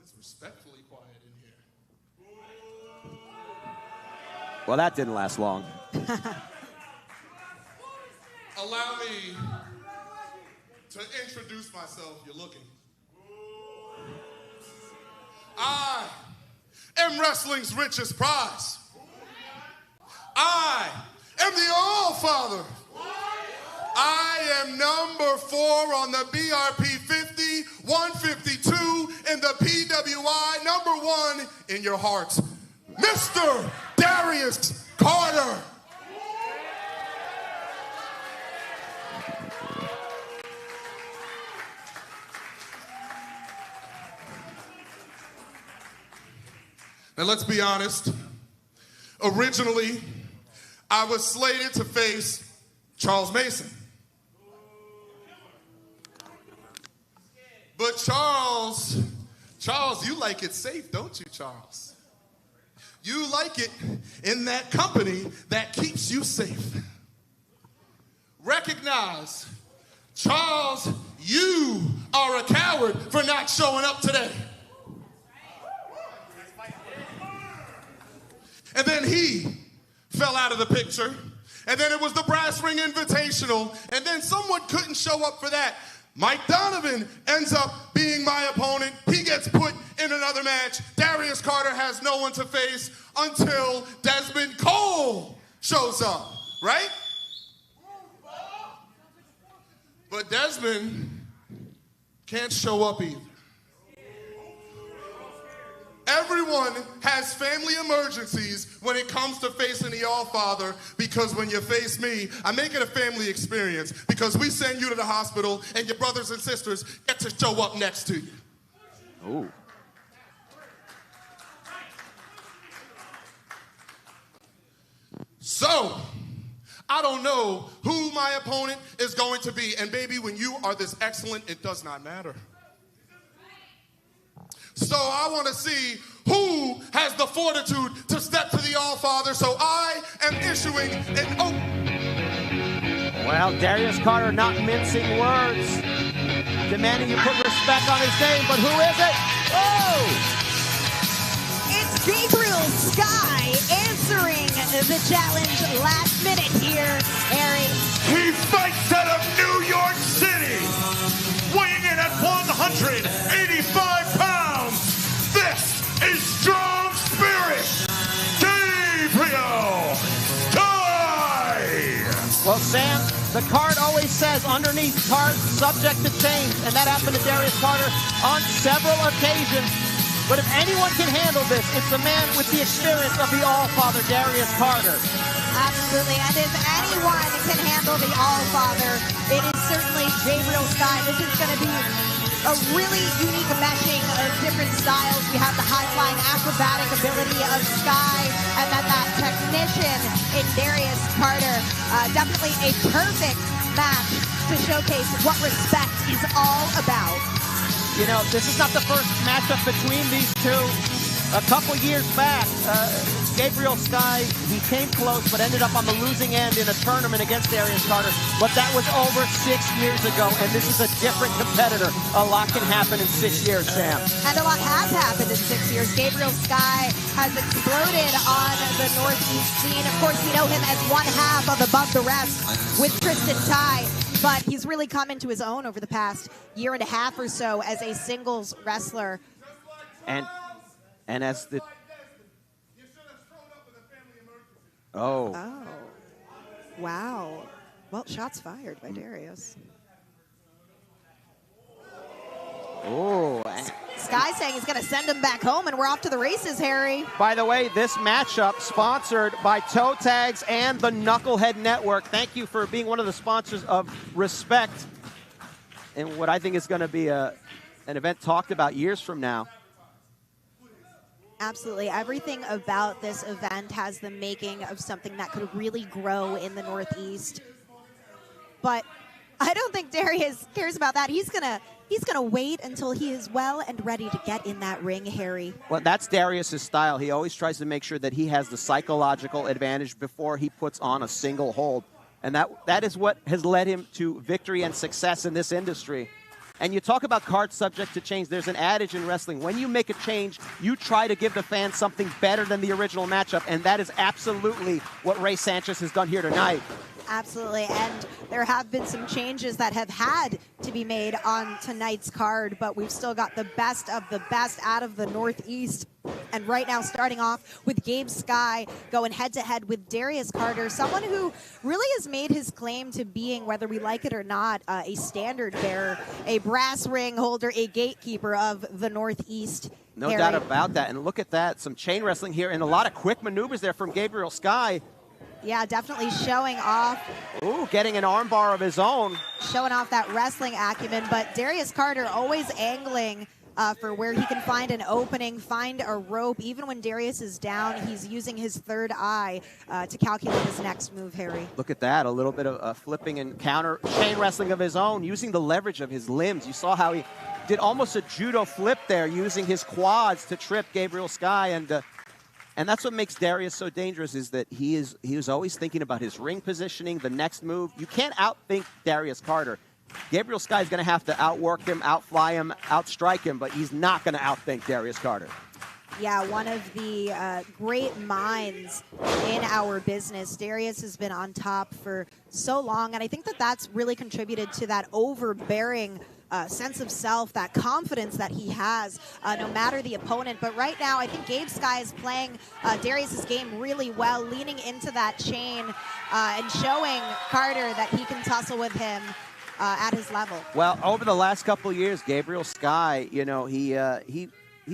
It's respectfully quiet in here. Well, that didn't last long. Allow me to introduce myself. You're looking. I am wrestling's richest prize. I am the All-Father. I am number 4 on the BRP 50, 152 in the PWI, number 1 in your hearts, Mr. Darius Carter. Now let's be honest. Originally, I was slated to face Charles Mason. But Charles, you like it safe, don't you, Charles? You like it in that company that keeps you safe. Recognize, Charles, you are a coward for not showing up today. And then he fell out of the picture. And then it was the Brass Ring Invitational. And then someone couldn't show up for that. Mike Donovan ends up being my opponent. He gets put in another match. Darius Carter has no one to face until Desmond Cole shows up, right? But Desmond can't show up either. Everyone has family emergencies when it comes to facing the All-Father, because when you face me, I make it a family experience because we send you to the hospital and your brothers and sisters get to show up next to you. Ooh. So, I don't know who my opponent is going to be. And baby, when you are this excellent, it does not matter. So I want to see who has the fortitude to step to the All-Father. So I am issuing an oath. Well, Darius Carter not mincing words, demanding you put respect on his name, but who is it? Oh! It's Gabriel Sky answering the challenge last minute here, Harry. He fights out of New York City, weighing in at 185 pounds. This is Strong Spirit, Gabriel Sky. Well, Sam, the card always says underneath cards subject to change, and that happened to Darius Carter on several occasions. But if anyone can handle this, it's the man with the experience of the All-Father, Darius Carter. Absolutely, and if anyone can handle the All-Father, it is certainly Gabriel Sky. This is going to be a really unique meshing of different styles. We have the high-flying acrobatic ability of Sky, and then that technician in Darius Carter. Definitely a perfect match to showcase what respect is all about. You know, this is not the first matchup between these two. A couple years back, Gabriel Sky, he came close but ended up on the losing end in a tournament against Darius Carter. But that was over 6 years ago, and this is a different competitor. A lot can happen in 6 years, Sam. And a lot has happened in 6 years. Gabriel Sky has exploded on the Northeast scene. Of course, we know him as one half of Above the Rest with Tristan Ty. But he's really come into his own over the past year and a half or so as a singles wrestler. And as the... Oh. Oh. Wow. Well, shots fired by Darius. Oh. Sky saying he's going to send him back home, and we're off to the races, Harry. By the way, this matchup sponsored by Toe Tags and the Knucklehead Network. Thank you for being one of the sponsors of Respect, and what I think is going to be an event talked about years from now. Absolutely. Everything about this event has the making of something that could really grow in the Northeast. But I don't think Darius cares about that. He's gonna wait until he is well and ready to get in that ring, Harry. Well, that's Darius's style. He always tries to make sure that he has the psychological advantage before he puts on a single hold. And that is what has led him to victory and success in this industry. And you talk about cards subject to change. There's an adage in wrestling. When you make a change, you try to give the fans something better than the original matchup, and that is absolutely what Ray Sanchez has done here tonight. Absolutely, and there have been some changes that have had to be made on tonight's card, but we've still got the best of the best out of the Northeast. And right now, starting off with Gabe Skye going head-to-head with Darius Carter, someone who really has made his claim to being, whether we like it or not, a standard bearer, a brass ring holder, a gatekeeper of the Northeast. No doubt about that, and look at that, some chain wrestling here, and a lot of quick maneuvers there from Gabriel Sky. Yeah, definitely showing off. Ooh, getting an armbar of his own. Showing off that wrestling acumen, but Darius Carter always angling for where he can find an opening, find a rope. Even when Darius is down, he's using his third eye to calculate his next move, Harry. Look at that, a little bit of flipping and counter chain wrestling of his own, using the leverage of his limbs. You saw how he did almost a judo flip there, using his quads to trip Gabriel Sky, and that's what makes Darius so dangerous, is that he is always thinking about his ring positioning, the next move. You can't outthink Darius Carter. Gabriel Sky is going to have to outwork him, outfly him, outstrike him, but he's not going to outthink Darius Carter. Yeah, one of the great minds in our business. Darius has been on top for so long, and I think that that's really contributed to that overbearing sense of self, that confidence that he has, no matter the opponent. But right now, I think Gabe Skye is playing Darius's game really well, leaning into that chain and showing Carter that he can tussle with him at his level. Well, over the last couple of years, Gabriel Sky, you know, he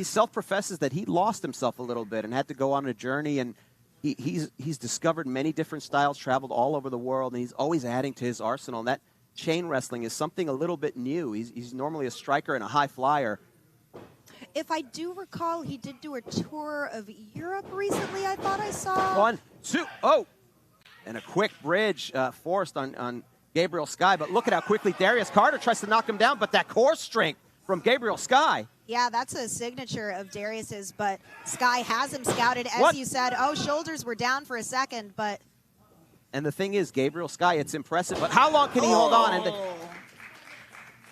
self-professes that he lost himself a little bit and had to go on a journey, and he's discovered many different styles, traveled all over the world, and he's always adding to his arsenal. And that chain wrestling is something a little bit new. He's normally a striker and a high flyer. If I do recall, he did do a tour of Europe recently, I thought I saw. 1, 2, oh! And a quick bridge forced on Gabriel Sky, but look at how quickly Darius Carter tries to knock him down, but that core strength from Gabriel Sky. Yeah, that's a signature of Darius's, but Sky has him scouted. As you said, shoulders were down for a second, but... And the thing is, Gabriel Sky, it's impressive, but how long can he hold on?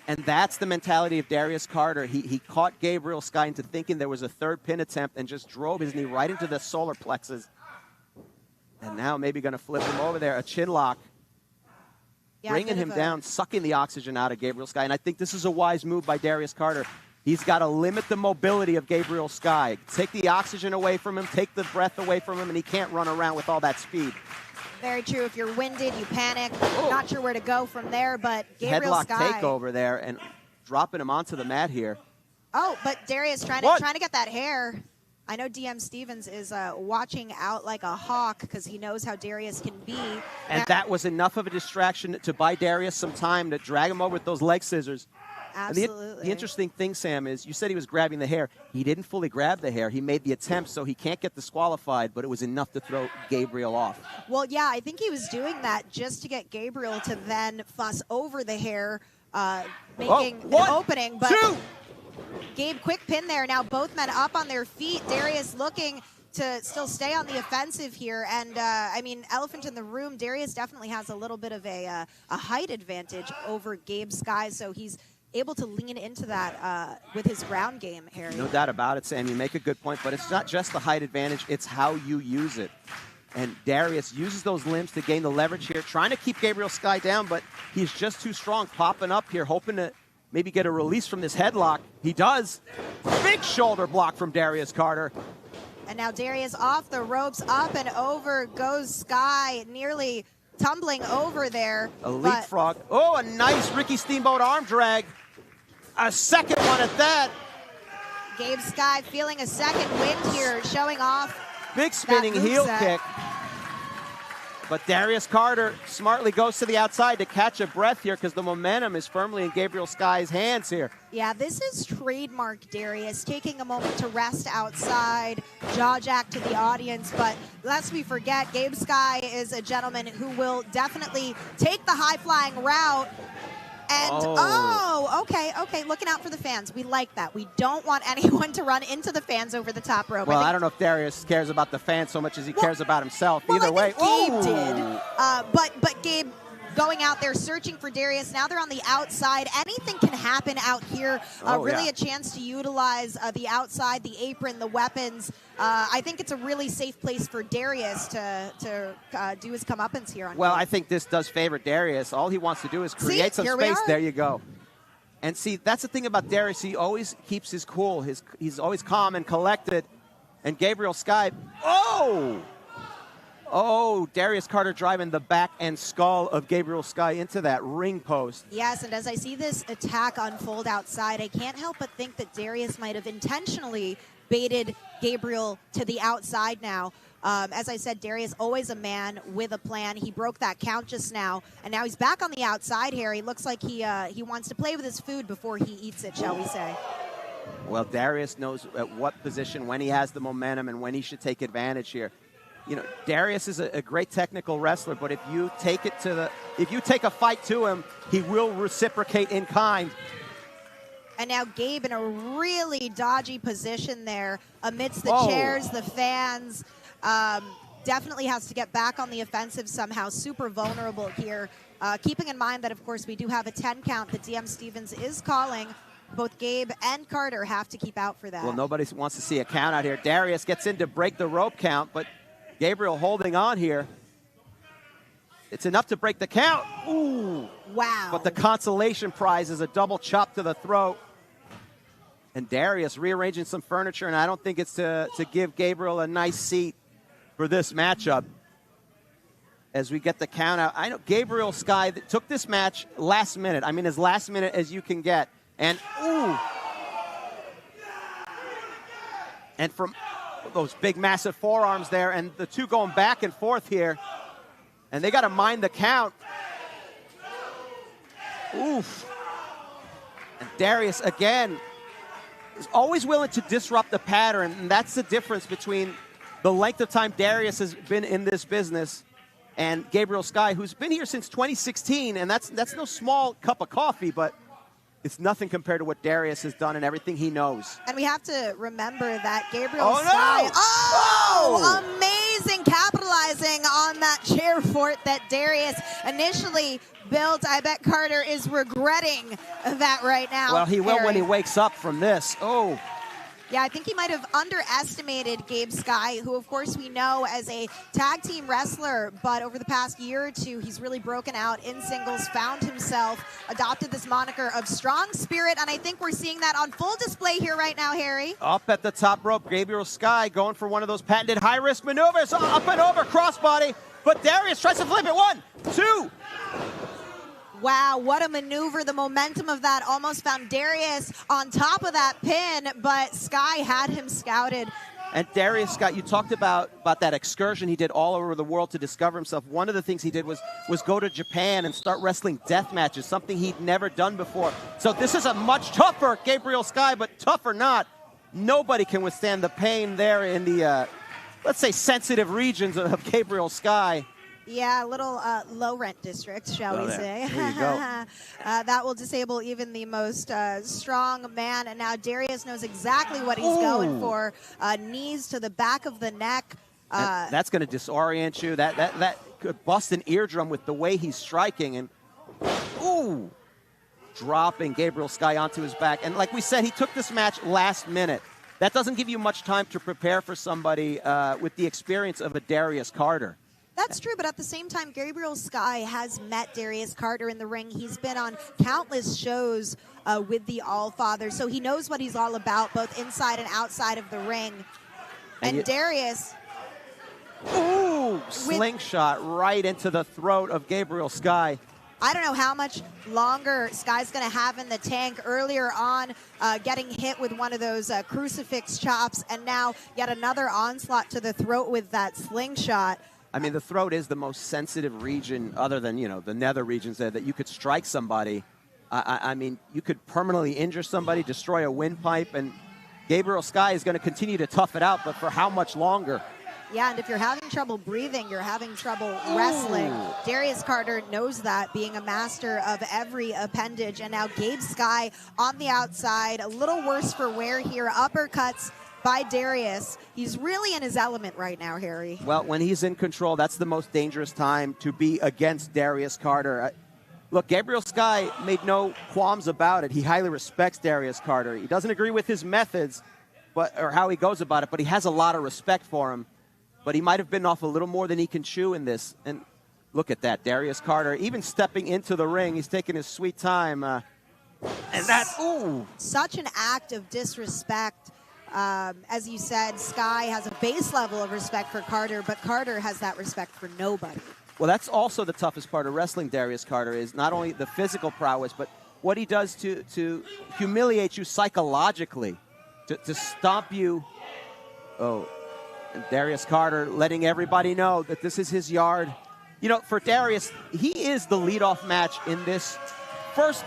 And that's the mentality of Darius Carter. He caught Gabriel Sky into thinking there was a third pin attempt and just drove his knee right into the solar plexus. And now maybe going to flip him over there, a chin lock. Yeah, bringing him down, sucking the oxygen out of Gabriel Sky. And I think this is a wise move by Darius Carter. He's got to limit the mobility of Gabriel Sky. Take the oxygen away from him, take the breath away from him, and he can't run around with all that speed. Very true. If you're winded, you panic. Not sure where to go from there, but Gabriel Headlock Sky. takeover there and dropping him onto the mat here. Oh, but Darius trying to get that hair. I know DM Stevens is watching out like a hawk because he knows how Darius can be. And that was enough of a distraction to buy Darius some time to drag him over with those leg scissors. Absolutely. The interesting thing, Sam, is you said he was grabbing the hair. He didn't fully grab the hair. He made the attempt, so he can't get disqualified, but it was enough to throw Gabriel off. Well, yeah, I think he was doing that just to get Gabriel to then fuss over the hair, making an opening. But Gabe, quick pin there. Now both men up on their feet. Darius looking to still stay on the offensive here. And, I mean, elephant in the room, Darius definitely has a little bit of a height advantage over Gabe Skye, so he's able to lean into that with his ground game, Harry. No doubt about it, Sam. You make a good point, but it's not just the height advantage, it's how you use it. And Darius uses those limbs to gain the leverage here, trying to keep Gabriel Sky down, but he's just too strong, popping up here, hoping to maybe get a release from this headlock. He does. Big shoulder block from Darius Carter. And now Darius off the ropes, up and over goes Sky, nearly tumbling over there. A leapfrog. Oh, a nice Ricky Steamboat arm drag. A second one at that. Gabe Skye feeling a second wind here, showing off. Big spinning heel kick. But Darius Carter smartly goes to the outside to catch a breath here because the momentum is firmly in Gabriel Sky's hands here. Yeah, this is trademark Darius, taking a moment to rest outside, jaw jack to the audience. But lest we forget, Gabe Skye is a gentleman who will definitely take the high-flying route. And, okay, looking out for the fans. We like that. We don't want anyone to run into the fans over the top rope. Well, I don't know if Darius cares about the fans so much as he cares about himself. Well, Either way. Gabe did. But Gabe going out there searching for Darius. Now they're on the outside. Anything can happen out here. Really a chance to utilize the outside, the apron, the weapons. I think it's a really safe place for Darius to do his comeuppance here. Well, I think this does favor Darius. All he wants to do is create some space. There you go. And see, that's the thing about Darius. He always keeps his cool. He's always calm and collected. And Gabriel Sky, Darius Carter driving the back and skull of Gabriel Sky into that ring post. Yes, and as I see this attack unfold outside, I can't help but think that Darius might have intentionally baited Gabriel to the outside now. As I said, Darius always a man with a plan. He broke that count just now, and now he's back on the outside here. He looks like he wants to play with his food before he eats it, shall we say. Well, Darius knows at what position, when he has the momentum, and when he should take advantage here. You know, Darius is a great technical wrestler, but if you take a fight to him, he will reciprocate in kind. And now Gabe in a really dodgy position there amidst the chairs, the fans. Definitely has to get back on the offensive somehow. Super vulnerable here. Keeping in mind that, of course, we do have a 10 count that DM Stevens is calling. Both Gabe and Carter have to keep out for that. Well, nobody wants to see a count out here. Darius gets in to break the rope count, but Gabriel holding on here. It's enough to break the count. Ooh. Wow. But the consolation prize is a double chop to the throat. And Darius rearranging some furniture, and I don't think it's to give Gabriel a nice seat for this matchup. As we get the count out, I know Gabriel Sky took this match last minute. I mean, as last minute as you can get. And, and from those big, massive forearms there, and the two going back and forth here. And they got to mind the count. Oof. And Darius, again, is always willing to disrupt the pattern, and that's the difference between the length of time Darius has been in this business and Gabriel Sky, who's been here since 2016, and that's no small cup of coffee, but it's nothing compared to what Darius has done and everything he knows. And we have to remember that Gabriel Sky, amazing, capitalizing on that chair fort that Darius initially built. I bet Carter is regretting that right now. Well, he will when he wakes up from this. Yeah, I think he might have underestimated Gabe Sky, who, of course, we know as a tag team wrestler, but over the past year or two, he's really broken out in singles, found himself, adopted this moniker of strong spirit, and I think we're seeing that on full display here right now, Harry. Up at the top rope, Gabriel Sky going for one of those patented high-risk maneuvers, up and over, crossbody, but Darius tries to flip it, 1, 2. Wow, what a maneuver. The momentum of that almost found Darius on top of that pin, but Sky had him scouted. And Darius Scott, you talked about that excursion he did all over the world to discover himself. One of the things he did was go to Japan and start wrestling death matches, something he'd never done before. So this is a much tougher Gabriel Sky, but tough or not, nobody can withstand the pain there in the, let's say, sensitive regions of Gabriel Sky. Yeah, a little low-rent district, shall we say. There you go. That will disable even the most strong man. And now Darius knows exactly what he's going for. Knees to the back of the neck. That's going to disorient you. That could bust an eardrum with the way he's striking. And, dropping Gabriel Sky onto his back. And like we said, he took this match last minute. That doesn't give you much time to prepare for somebody with the experience of a Darius Carter. That's true, but at the same time, Gabriel Sky has met Darius Carter in the ring. He's been on countless shows with the Allfather, so he knows what he's all about, both inside and outside of the ring. And Darius... slingshot right into the throat of Gabriel Sky. I don't know how much longer Sky's going to have in the tank. Earlier on, getting hit with one of those crucifix chops, and now yet another onslaught to the throat with that slingshot. I mean, the throat is the most sensitive region, other than, the nether regions there, that you could strike somebody. I mean, you could permanently injure somebody, destroy a windpipe, and Gabriel Sky is going to continue to tough it out, but for how much longer? Yeah, and if you're having trouble breathing, you're having trouble wrestling. Darius Carter knows that, being a master of every appendage. And now Gabe Sky on the outside, a little worse for wear here. Uppercuts by Darius. He's really in his element right now, Harry. Well, when he's in control, that's the most dangerous time to be against Darius Carter. Look, Gabriel Sky made no qualms about it. He highly respects Darius Carter. He doesn't agree with his methods or how he goes about it, but he has a lot of respect for him. But he might have bitten off a little more than he can chew in this. And look at that, Darius Carter, even stepping into the ring, he's taking his sweet time. And that, ooh. Such an act of disrespect. As you said, Sky has a base level of respect for Carter, but Carter has that respect for nobody. Well, that's also the toughest part of wrestling, Darius Carter, is not only the physical prowess, but what he does to humiliate you psychologically, to stomp you. Oh, and Darius Carter letting everybody know that this is his yard. You know, for Darius, he is the leadoff match in this first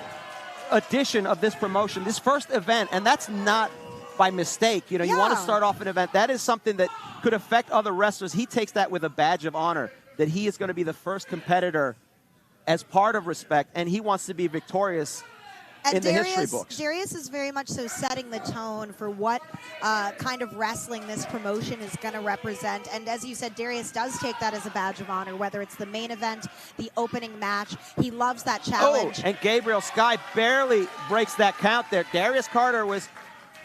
edition of this promotion, this first event, and that's not by mistake. You know, you want to start off an event. That is something that could affect other wrestlers. He takes that with a badge of honor, that he is going to be the first competitor as part of respect, and he wants to be victorious in the history books. Darius is very much so setting the tone for what kind of wrestling this promotion is going to represent. And as you said, Darius does take that as a badge of honor, whether it's the main event, the opening match. He loves that challenge. Oh, and Gabriel Sky barely breaks that count there. Darius Carter was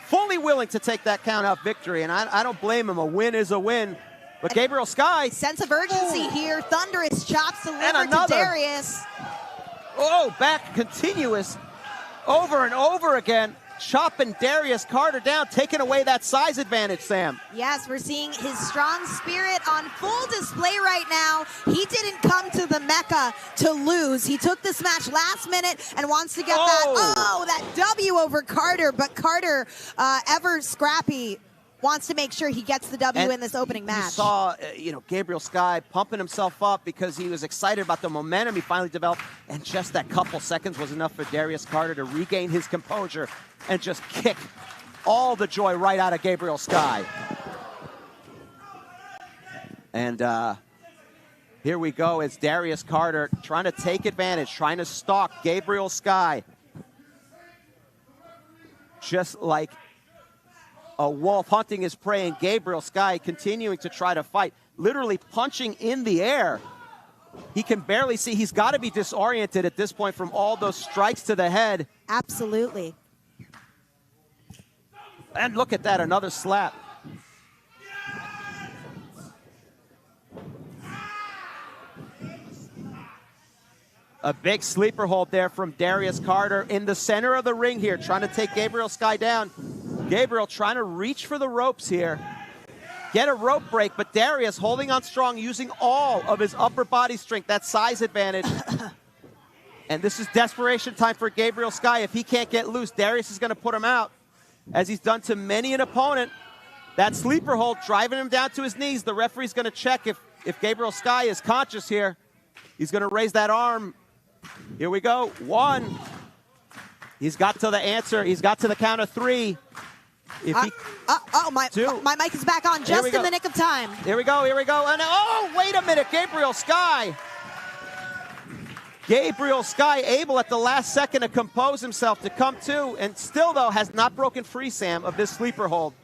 fully willing to take that count-out victory, and I don't blame him. A win is a win. But Gabriel Sky. Sense of urgency here. Thunderous chops delivered to Darius. Oh, back continuous. Over and over again, chopping Darius Carter down, taking away that size advantage, Sam. Yes, we're seeing his strong spirit on full display right now. He didn't come to the Mecca to lose. He took this match last minute and wants to get that W over Carter. But Carter, ever scrappy, wants to make sure he gets the W in this opening match. You saw, Gabriel Sky pumping himself up because he was excited about the momentum he finally developed, and just that couple seconds was enough for Darius Carter to regain his composure and just kick all the joy right out of Gabriel Sky. And here we go. It's Darius Carter trying to take advantage, trying to stalk Gabriel Sky. Just like a wolf hunting his prey, and Gabriel Sky continuing to try to fight, literally punching in the air. He can barely see. He's got to be disoriented at this point from all those strikes to the head. Absolutely. And look at that, another slap. A big sleeper hold there from Darius Carter in the center of the ring here, trying to take Gabriel Sky down. Gabriel trying to reach for the ropes here, get a rope break, but Darius holding on strong, using all of his upper body strength, that size advantage. And this is desperation time for Gabriel Sky. If he can't get loose, Darius is going to put him out, as he's done to many an opponent. That sleeper hold driving him down to his knees. The referee's going to check if Gabriel Sky is conscious here. He's going to raise that arm. Here we go. 1. He's got to the answer. He's got to the count of 3. My mic is back on just in the nick of time. Here we go. And wait a minute, Gabriel Sky. Gabriel Sky able at the last second to compose himself, to come to, and still, though, has not broken free, Sam, of this sleeper hold.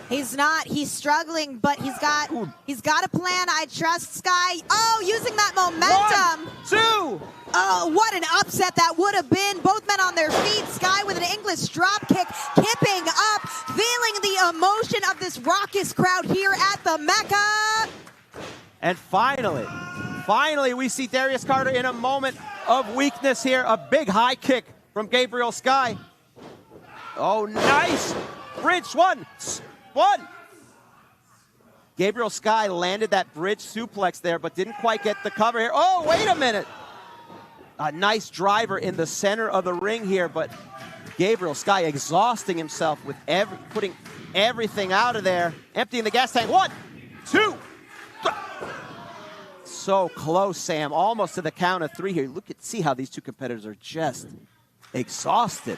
He's not. He's struggling, but he's got a plan. I trust Sky. Oh, using that momentum. 1, 2. Oh, what an upset that would have been. Both men on their feet. Sky with an English drop kick, kipping up, feeling the emotion of this raucous crowd here at the Mecca. And finally, we see Darius Carter in a moment of weakness here. A big high kick from Gabriel Sky. Oh, nice. Bridge 1. Gabriel Sky landed that bridge suplex there, but didn't quite get the cover here. Oh, wait a minute. A nice driver in the center of the ring here, but Gabriel Sky exhausting himself with putting everything out of there, emptying the gas tank. 1, 2, 3. So close, Sam, almost to the count of 3 here. See how these two competitors are just exhausted.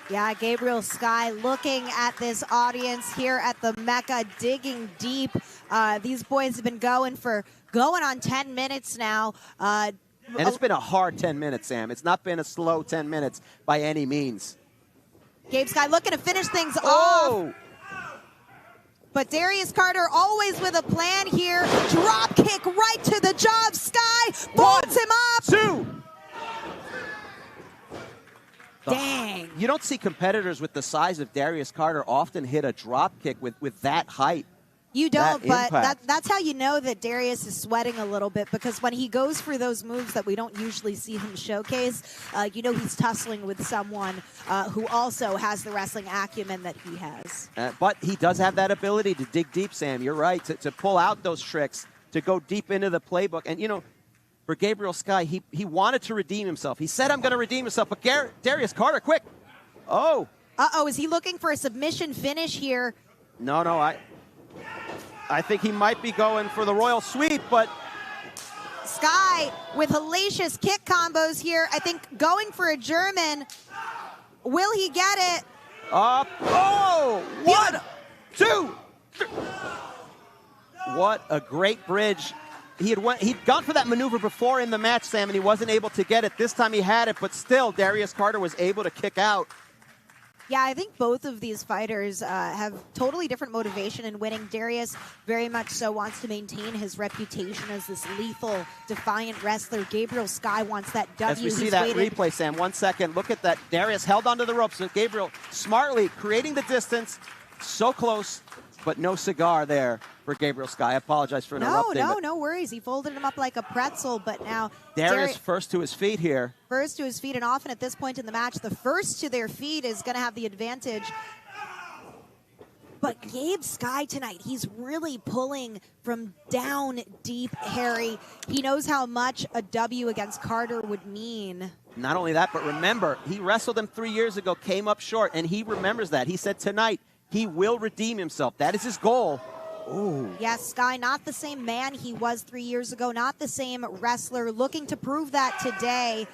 Yeah, Gabriel Sky looking at this audience here at the Mecca, digging deep. These boys have been going on 10 minutes now. And it's been a hard 10 minutes, Sam. It's not been a slow 10 minutes by any means. Gabe Skye looking to finish things Oh! off. But Darius Carter always with a plan here. Drop kick right to the job. Skye folds him up. 2. Dang. You don't see competitors with the size of Darius Carter often hit a drop kick with that height. You don't, That but impact. that's how you know that Darius is sweating a little bit, because when he goes for those moves that we don't usually see him showcase, you know he's tussling with someone who also has the wrestling acumen that he has. But he does have that ability to dig deep, Sam. You're right, to pull out those tricks, to go deep into the playbook. And, you know, for Gabriel Sky, he wanted to redeem himself. He said, I'm going to redeem himself. But Darius Carter, quick. Oh. Uh-oh, is he looking for a submission finish here? No, I think he might be going for the royal sweep, but Skye with hellacious kick combos here. I think going for a German. Will he get it? up. Oh, 1, 2, 3. What a great bridge. He'd gone for that maneuver before in the match, Sam, and he wasn't able to get it. This time he had it, but still, Darius Carter was able to kick out. Yeah, I think both of these fighters have totally different motivation in winning. Darius very much so wants to maintain his reputation as this lethal, defiant wrestler. Gabriel Sky wants that W. As we see that replay, Sam, 1 second, look at that. Darius held onto the ropes, and Gabriel smartly creating the distance, so close, but no cigar there for Gabriel Sky. I apologize for interrupting. No worries. He folded him up like a pretzel, but now Darius first to his feet here. First to his feet, and often at this point in the match, the first to their feet is going to have the advantage. But Gabe Sky tonight, he's really pulling from down deep, Harry. He knows how much a W against Carter would mean. Not only that, but remember, he wrestled him 3 years ago, came up short, and he remembers that. He said tonight he will redeem himself. That is his goal. Ooh. Yes, Sky, not the same man he was 3 years ago, not the same wrestler, looking to prove that today,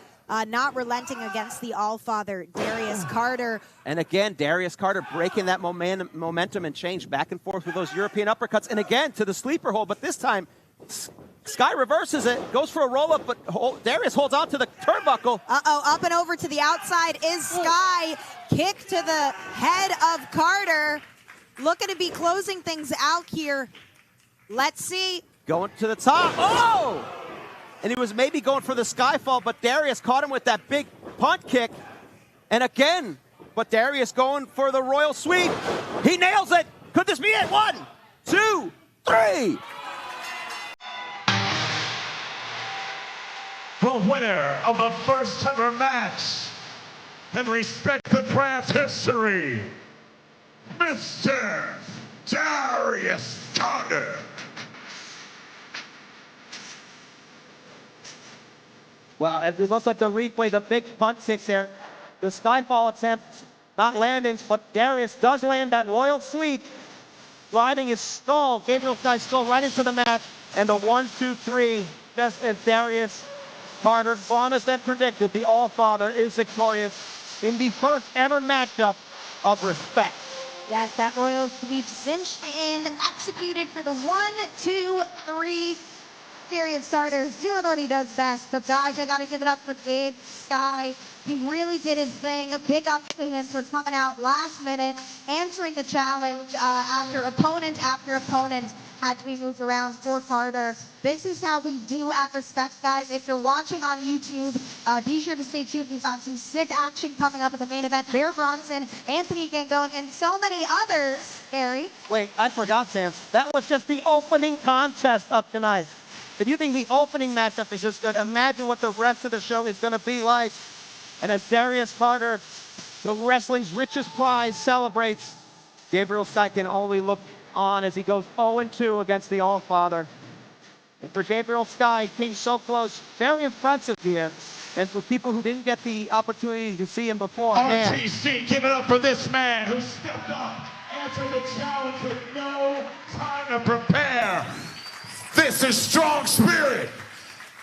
not relenting against the Allfather, Darius Carter. And again, Darius Carter breaking that momentum and change back and forth with those European uppercuts. And again, to the sleeper hold, but this time, Sky reverses it, goes for a roll-up, but Darius holds on to the turnbuckle. Uh-oh, up and over to the outside is Sky. Kick to the head of Carter. Looking to be closing things out here. Let's see. Going to the top. Oh! And he was maybe going for the Skyfall, but Darius caught him with that big punt kick. And again, but Darius going for the royal sweep. He nails it. Could this be it? 1, 2, 3. The winner of the first ever match in Respect the Craft history, Mr. Darius Carter. Well, as we look at the replay, the big punt kick there, the Skyfall attempt not landing, but Darius does land that royal sweep, sliding his skull, Gabriel Sky's skull right into the mat, and the 1, 2, 3, just as Darius Carter, honest and predicted, the Allfather is victorious in the first ever matchup of Respect. Yes, that royal sweep cinched and executed for the 1, 2, 3. Darius Carter doing what he does best. But guys, I gotta give it up for Gabe Sky. He really did his thing. A big up to him for coming out last minute, answering the challenge after opponent had to be moved around for Carter. This is how we do at Respect, guys. If you're watching on YouTube, be sure to stay tuned. We've got some sick action coming up at the main event. Bear Bronson, Anthony Gangone, and so many others, Harry. Wait, I forgot, Sam. That was just the opening contest of tonight. If you think the opening matchup is just good, imagine what the rest of the show is going to be like. And as Darius Carter, the wrestling's richest prize, celebrates, Gabriel Sky can only look on as he goes 0-2 against the Allfather. And for Gabriel Sky, being so close, very impressive here. And for people who didn't get the opportunity to see him before, RTC, give it up for this man who stepped up, answered the challenge with no time to prepare. This is Strong Spirit,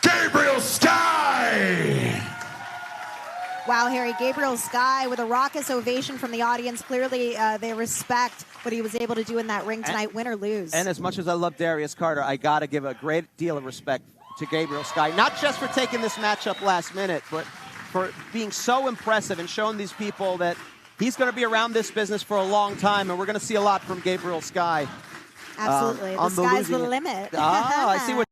Gabriel Sky. Wow, Harry, Gabriel Sky with a raucous ovation from the audience. Clearly, they respect what he was able to do in that ring tonight, win or lose. And as much as I love Darius Carter, I got to give a great deal of respect to Gabriel Sky, not just for taking this matchup last minute, but for being so impressive and showing these people that he's going to be around this business for a long time, and we're going to see a lot from Gabriel Skye. Absolutely. The on sky's the losing- limit. I see what